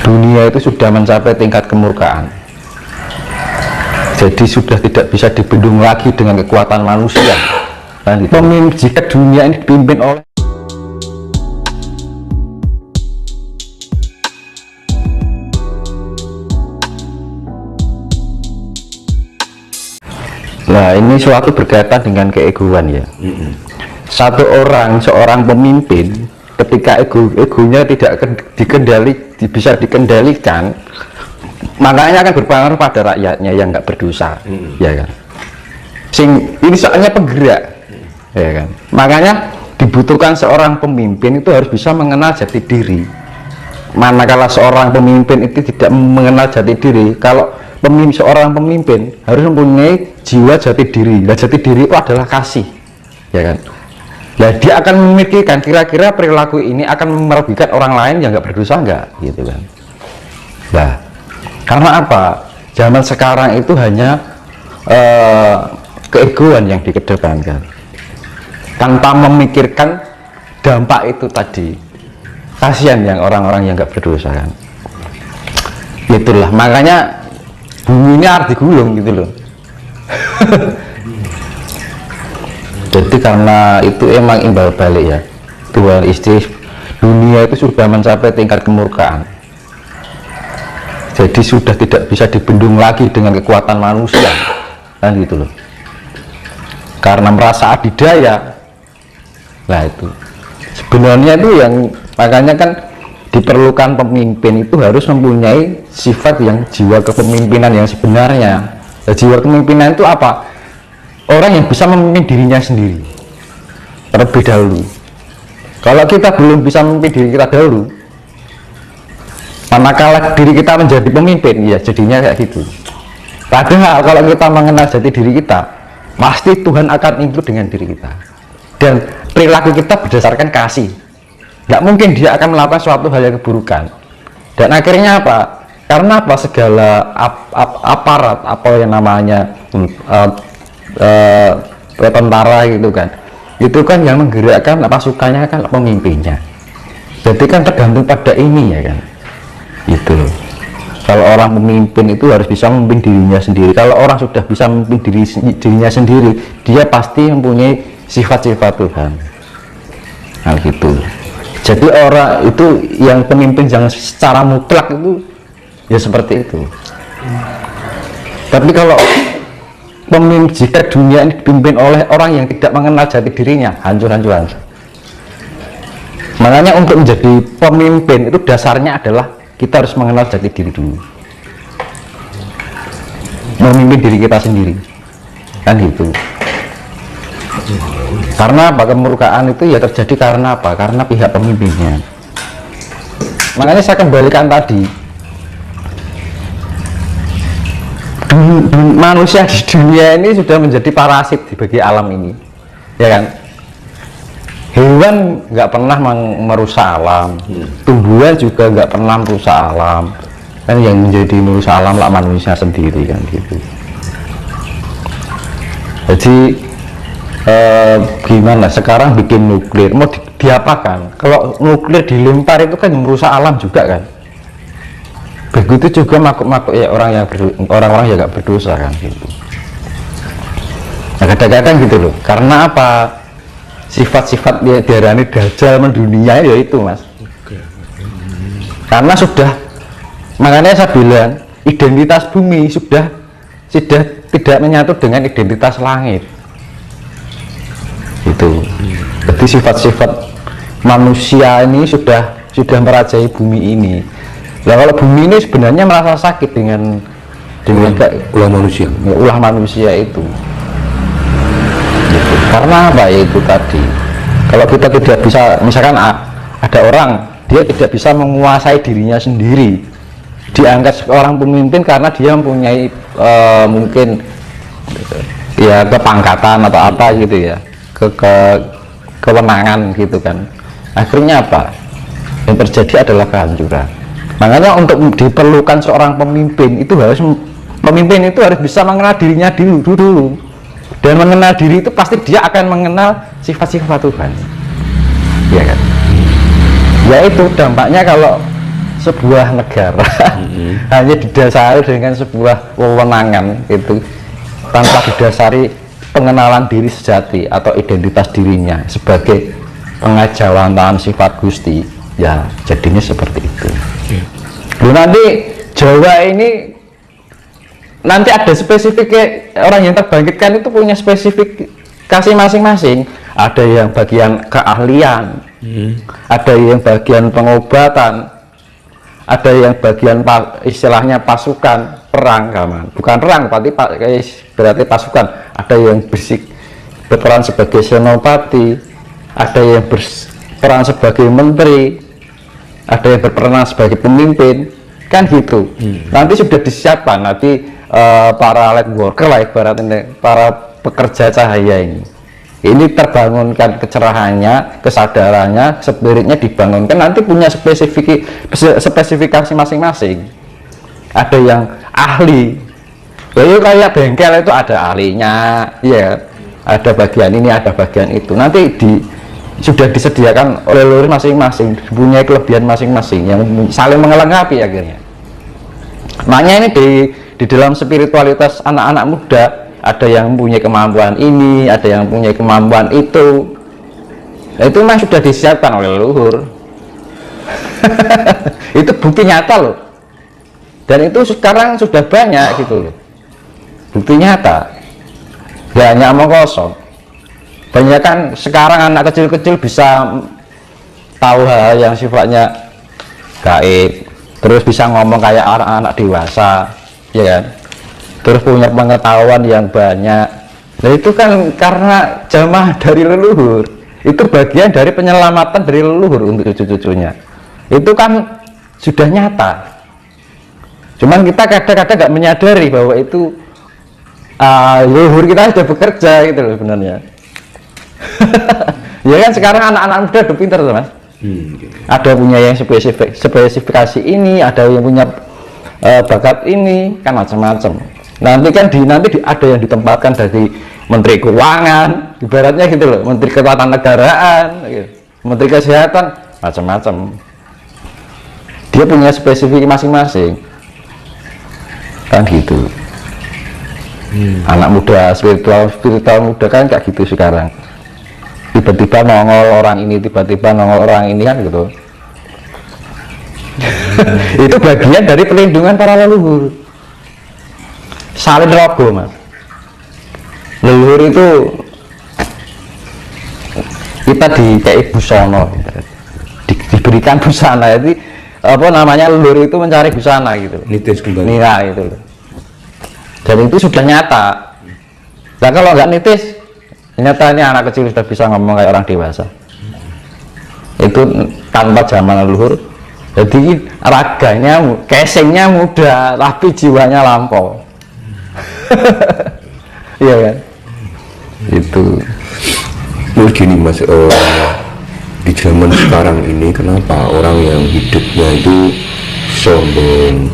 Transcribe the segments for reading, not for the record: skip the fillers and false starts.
dunia itu sudah mencapai tingkat kemurkaan. Jadi sudah tidak bisa dibendung lagi dengan kekuatan manusia. Jika dunia ini dipimpin oleh ini suatu berkaitan dengan keegoan ya. Seorang pemimpin ketika egonya tidak bisa dikendalikan, makanya akan berpengaruh pada rakyatnya yang nggak berdosa, ya kan. Ini soalnya penggerak, ya kan. Makanya dibutuhkan seorang pemimpin itu harus bisa mengenal jati diri. Manakala seorang pemimpin itu tidak mengenal jati diri, kalau seorang pemimpin harus mempunyai jiwa jati diri. Nah, jati diri itu adalah kasih, ya kan. Nah, dia akan memikirkan kira-kira perilaku ini akan merugikan orang lain yang nggak berdosa nggak, gitu kan. Nah, karena apa? Zaman sekarang itu hanya keegoan yang dikedepankan tanpa memikirkan dampak itu tadi. Kasihan yang orang-orang yang nggak berdosa kan. Itulah makanya bumi ini harus digulung gitu loh. Jadi karena itu emang imbal balik ya, Tuhan istri dunia itu sudah mencapai tingkat kemurkaan. Jadi sudah tidak bisa dibendung lagi dengan kekuatan manusia kan gitu loh. Karena merasa adidaya. Nah itu sebenarnya itu yang makanya kan diperlukan pemimpin itu harus mempunyai sifat yang jiwa kepemimpinan yang sebenarnya. Nah, jiwa kepemimpinan itu apa? Orang yang bisa memimpin dirinya sendiri terlebih dahulu. Kalau kita belum bisa memimpin diri kita dahulu, manakala diri kita menjadi pemimpin, ya jadinya kayak gitu. Padahal kalau kita mengenal jati diri kita, pasti Tuhan akan include dengan diri kita. Dan perilaku kita berdasarkan kasih. Nggak mungkin dia akan melakukan suatu hal yang keburukan. Dan akhirnya apa? Karena apa? Segala aparat, apa yang namanya tentara gitu kan, itu kan yang menggerakkan pasukannya kan pemimpinnya. Jadi kan tergantung pada ini ya kan. Itu kalau orang pemimpin itu harus bisa memimpin dirinya sendiri. Kalau orang sudah bisa memimpin dirinya sendiri, dia pasti mempunyai sifat-sifat Tuhan. Hal gitu. Jadi orang itu yang pemimpin yang secara mutlak itu ya seperti itu. Tapi kalau jika dunia ini dipimpin oleh orang yang tidak mengenal jati dirinya, hancur-hancuran. Makanya untuk menjadi pemimpin itu dasarnya adalah kita harus mengenal jati diri dulu, memimpin diri kita sendiri kan gitu. Karena apa? Kemurkaan itu ya terjadi karena apa? Karena pihak pemimpinnya. Makanya saya kembalikan tadi, manusia di dunia ini sudah menjadi parasit bagi alam ini, ya kan. Hewan nggak pernah merusak alam, tumbuhan juga nggak pernah merusak alam, kan yang menjadi merusak alam lah manusia sendiri kan gitu. Jadi gimana sekarang bikin nuklir mau diapakan? Kalau nuklir dilempar itu kan merusak alam juga kan. Begitu juga makhluk-makhluk ya orang-orang yang nggak berdosa kan gitu. Nah kadang-kadang gitu loh. Karena apa? Sifat-sifat dia diarani dajjal mendunia ya itu mas. Karena sudah, makanya saya bilang identitas bumi sudah tidak menyatu dengan identitas langit. Itu. Jadi sifat-sifat manusia ini sudah merajai bumi ini. Nah kalau bumi ini sebenarnya merasa sakit dengan ulah manusia itu. Gitu. Karena apa itu tadi? Kalau kita tidak bisa, misalkan ada orang dia tidak bisa menguasai dirinya sendiri, diangkat seorang pemimpin karena dia mempunyai mungkin ya kepangkatan atau apa gitu ya, kewenangan gitu kan. Akhirnya apa? Yang terjadi adalah kehancuran. Makanya untuk diperlukan seorang pemimpin itu harus bisa mengenal dirinya dulu. Dan mengenal diri itu pasti dia akan mengenal sifat-sifat Tuhan, ya kan. Yaitu dampaknya kalau sebuah negara hanya didasari dengan sebuah wewenangan itu, tanpa didasari pengenalan diri sejati atau identitas dirinya sebagai pengajawantahan sifat Gusti, ya jadinya seperti itu. Nanti Jawa ini nanti ada spesifik, orang yang terbangkitkan itu punya spesifikasi masing-masing. Ada yang bagian keahlian, ada yang bagian pengobatan, ada yang bagian istilahnya pasukan perang, bukan perang berarti pasukan. Ada yang berperan sebagai senopati, ada yang berperan sebagai menteri, ada yang berperan sebagai pemimpin, kan gitu. Nanti sudah disiapkan nanti para light worker lah ibaratnya, para pekerja cahaya ini terbangunkan kecerahannya, kesadarannya, spiritnya dibangunkan, nanti punya spesifikasi masing-masing. Ada yang ahli, jadi kayak bengkel itu ada ahlinya, ya ada bagian ini, ada bagian itu, nanti sudah disediakan oleh leluhur masing-masing, punya kelebihan masing-masing yang saling melengkapi akhirnya. Makanya ini di dalam spiritualitas anak-anak muda, ada yang punya kemampuan ini, ada yang punya kemampuan itu. Itu memang sudah disiapkan oleh leluhur. Itu bukti nyata loh. Dan itu sekarang sudah banyak gitu loh. Bukti nyata. Gak hanya omong kosong. Banyak kan sekarang anak kecil-kecil bisa tahu hal yang sifatnya gaib, terus bisa ngomong kayak anak-anak dewasa, ya kan? Terus punya pengetahuan yang banyak. Nah itu kan karena jamaah dari leluhur, itu bagian dari penyelamatan dari leluhur untuk cucu-cucunya. Itu kan sudah nyata. Cuman kita kadang-kadang nggak menyadari bahwa itu leluhur kita sudah bekerja gitu loh sebenarnya. Ya kan sekarang anak-anak muda udah pintar tuh mas. Ada punya yang spesifikasi ini, ada yang punya bakat ini, kan macam-macam. Nanti kan ada yang ditempatkan dari Menteri Keuangan, ibaratnya gitu loh, Menteri Ketatanegaraan, gitu. Menteri Kesehatan, macam-macam. Dia punya spesifik masing-masing, kan gitu. Anak muda spiritual muda kan kayak gitu sekarang. Tiba-tiba nongol orang ini, tiba-tiba nongol orang ini, kan gitu. Itu bagian dari pelindungan para leluhur. Salin rogo mas, leluhur itu kita dikei busana, diberikan busana. Jadi apa namanya, leluhur itu mencari busana gitu, nitis kembali nira gitu. Dan itu sudah nyata. Nah kalau nggak nitis, nyata ini anak kecil sudah bisa ngomong kayak orang dewasa. Itu tanpa zaman leluhur. Jadi raganya, casingnya muda, tapi jiwanya lampau. Iya kan, itu gini mas, di zaman sekarang ini kenapa orang yang hidupnya itu sombong,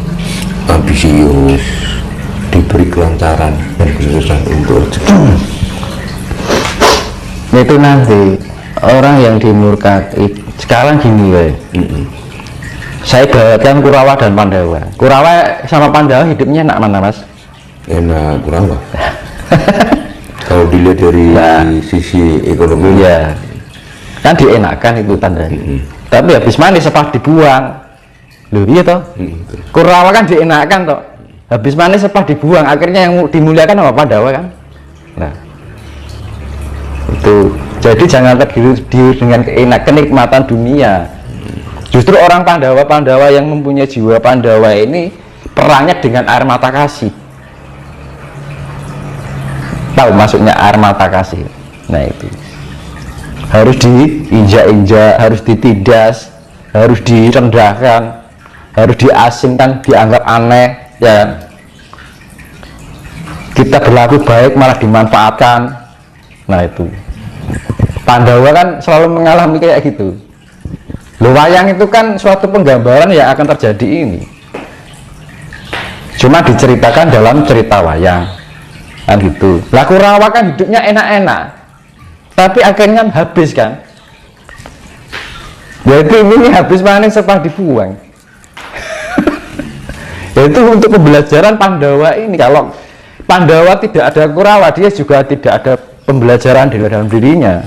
ambisius, diberi kelancaran dan kesusahan untuk rezeki? Itu nanti orang yang dimurkai. Sekarang gini ya, saya bawakan Kurawa dan Pandawa. Kurawa sama Pandawa hidupnya enak mana mas? Enak Kurawa. Kalau dilihat dari sisi ekonomi ya kan dienakan itu tandanya. Tapi habis manis sepah dibuang loh, iya toh. Kurawa kan dienakan toh, habis manis sepah dibuang, akhirnya yang dimuliakan apa Pandawa kan. Nah itu jadi jangan tergiur dengan kenikmatan dunia. Justru orang Pandawa yang mempunyai jiwa Pandawa ini perangnya dengan air mata kasih. Tahu maksudnya air mata kasih? Nah itu harus diinjak-injak, harus ditindas, harus direndahkan, harus diasingkan, dianggap aneh, ya. Kita berlaku baik malah dimanfaatkan. Nah itu Pandawa kan selalu mengalami kayak gitu. Loh, wayang itu kan suatu penggambaran yang akan terjadi ini. Cuma diceritakan dalam cerita wayang, kan gitu. Lah Kurawa kan hidupnya enak-enak, tapi akhirnya habis kan. Jadi ini habis panen sepah dibuang. Itu untuk pembelajaran Pandawa ini. Kalau Pandawa tidak ada Kurawa, dia juga tidak ada pembelajaran di dalam dirinya.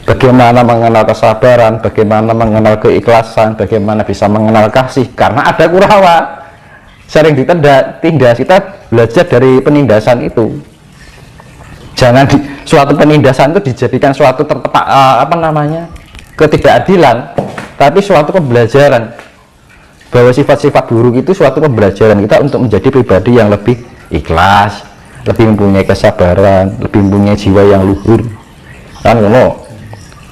Bagaimana mengenal kesabaran, bagaimana mengenal keikhlasan, bagaimana bisa mengenal kasih. Karena ada Kurawa, sering ditindas. Kita belajar dari penindasan itu. Jangan suatu penindasan itu dijadikan suatu ketidakadilan, tapi suatu pembelajaran. Bahwa sifat-sifat buruk itu suatu pembelajaran kita untuk menjadi pribadi yang lebih ikhlas, lebih mempunyai kesabaran, lebih mempunyai jiwa yang luhur. Kan ngono.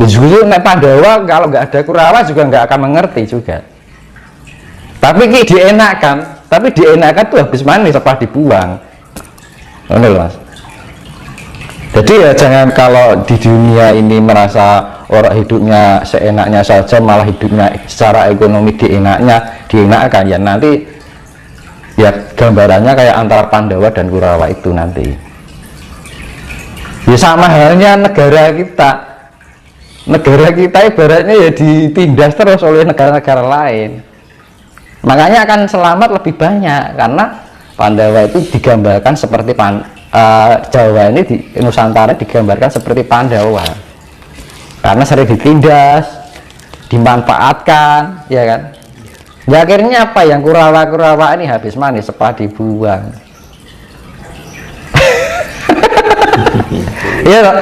Justru nek Pandawa kalau nggak ada Kurawa juga nggak akan mengerti juga. Tapi ki dienakan, tuh habis manis setelah dibuang. Ngono lho, Mas. Jadi ya jangan kalau di dunia ini merasa orang hidupnya seenaknya saja, malah hidupnya secara ekonomi dienakkan, ya nanti ya gambarannya kayak antara Pandawa dan Kurawa itu nanti. Ya sama halnya negara kita ibaratnya ya ditindas terus oleh negara-negara lain. Makanya akan selamat lebih banyak karena Pandawa itu digambarkan seperti Jawa ini di Nusantara digambarkan seperti Pandawa karena sering ditindas, dimanfaatkan, ya kan. Ya akhirnya apa, yang Kurawa ini habis manis setelah dibuang. Iya loh,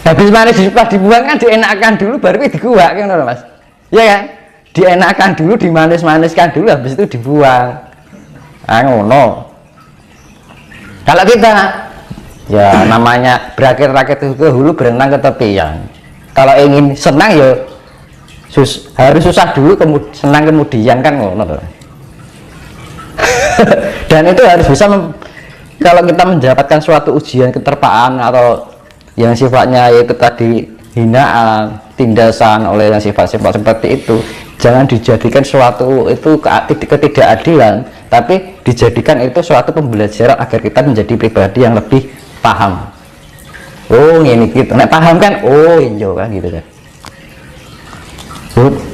habis manis setelah dibuang kan dienakan dulu baru diguak kan, Mas. Ya kan, dienakan dulu, dimanis-maniskan dulu, habis itu dibuang. Ngono. Kalau kita ya namanya berakit-rakit ke hulu, berenang ke tepian. Kalau ingin senang ya harus susah dulu, senang kemudian, kan ngono. Dan itu harus bisa kalau kita mendapatkan suatu ujian keterpaan atau yang sifatnya itu tadi hinaan, tindasan oleh yang sifat-sifat seperti itu, jangan dijadikan suatu itu ketidakadilan, tapi dijadikan itu suatu pembelajaran agar kita menjadi pribadi yang lebih paham. Oh ini gitu, nek paham kan, oh iya kan gitu kan.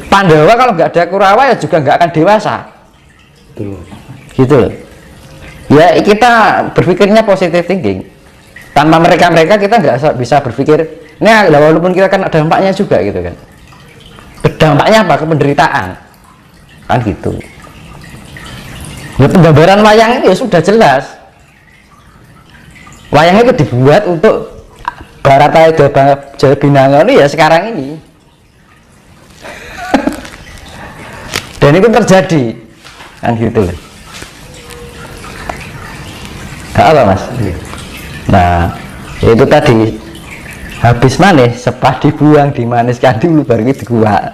Pandawa kalau nggak ada Kurawa ya juga nggak akan dewasa. Betul. Gitu loh. Ya kita berpikirnya positive thinking. Tanpa mereka kita nggak bisa berpikir. Nah, walaupun kita kan ada dampaknya juga gitu kan. Dampaknya apa? Penderitaan. Kan gitu. Ya penggambaran wayang ini ya sudah jelas. Wayang itu dibuat untuk Barataya Jawa Binangun ya sekarang ini. Dan itu terjadi kan gitu loh. Apa Mas? Nah itu tadi habis manis setelah dibuang, dimaniskan dulu baru diguak.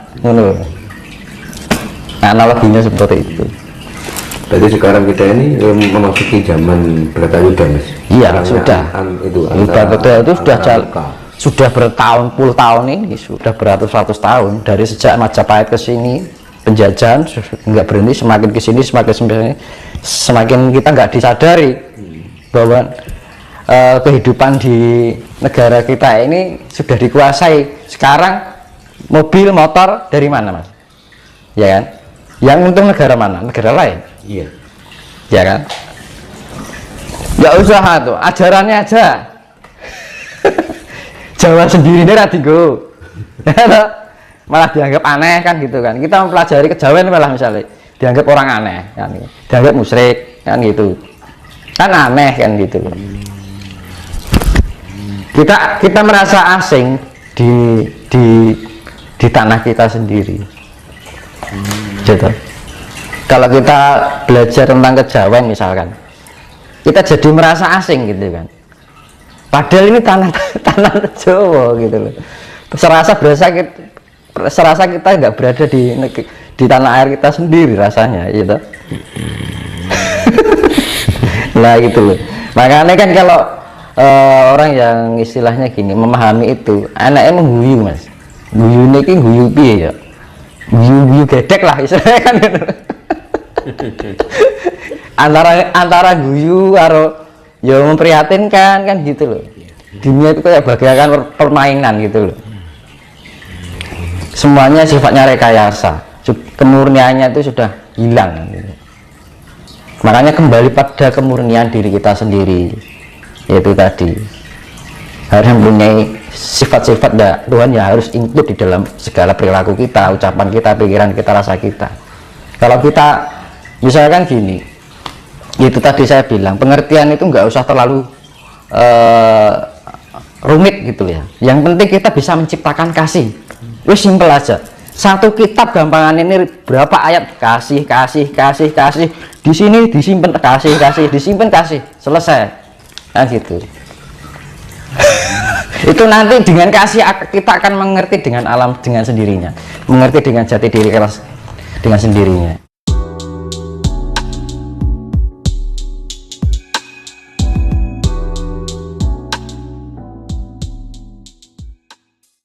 Analoginya seperti itu. Berarti sekarang kita ini memasuki zaman Bharatayuda, Mas. Iya, sudah. Bharatayuda itu sudah bertahun-puluh tahun ini, sudah beratus-ratus tahun dari sejak Majapahit ke sini, penjajahan nggak berhenti, semakin ke sini semakin kita nggak disadari bahwa kehidupan di negara kita ini sudah dikuasai. Sekarang mobil motor dari mana, Mas? Ya kan? Yang untung negara mana? Negara lain. Iya. Ya kan? Nggak usah tuh, ajarannya aja. Jawa sendiri ini radigo. Malah dianggap aneh kan gitu kan. Kita mempelajari kejawen malah misalnya dianggap orang aneh kan, dianggap musyrik kan gitu. Kan aneh kan gitu. Kita merasa asing di tanah kita sendiri. Gitu. Kalau kita belajar tentang kejawen misalkan, kita jadi merasa asing gitu kan. Padahal ini tanah Jawa gitu loh. Serasa kita nggak berada di tanah air kita sendiri rasanya gitu. Nah gitu loh. Makanya kan kalau orang yang istilahnya gini memahami itu, anaknya mengguyu Mas. Guyune iki guyu piye ya? Guyu gedek lah istilahnya kan. antara guyu karo ya memprihatinkan kan gitu loh. Dunia itu kayak bagaikan permainan gitu loh. Semuanya sifatnya rekayasa, kemurniannya itu sudah hilang gitu. Makanya kembali pada kemurnian diri kita sendiri, yaitu tadi harus mempunyai sifat-sifat Tuhan yang harus include di dalam segala perilaku kita, ucapan kita, pikiran kita, rasa kita. Kalau kita misalkan gini, itu tadi saya bilang pengertian itu nggak usah terlalu rumit gitu ya. Yang penting kita bisa menciptakan kasih. Wis simpel aja. Satu kitab gampangan ini berapa ayat, kasih, di sini disimpan kasih, disimpan kasih, selesai. Nah gitu. Itu nanti dengan kasih kita akan mengerti dengan alam dengan sendirinya, mengerti dengan jati diri kita dengan sendirinya.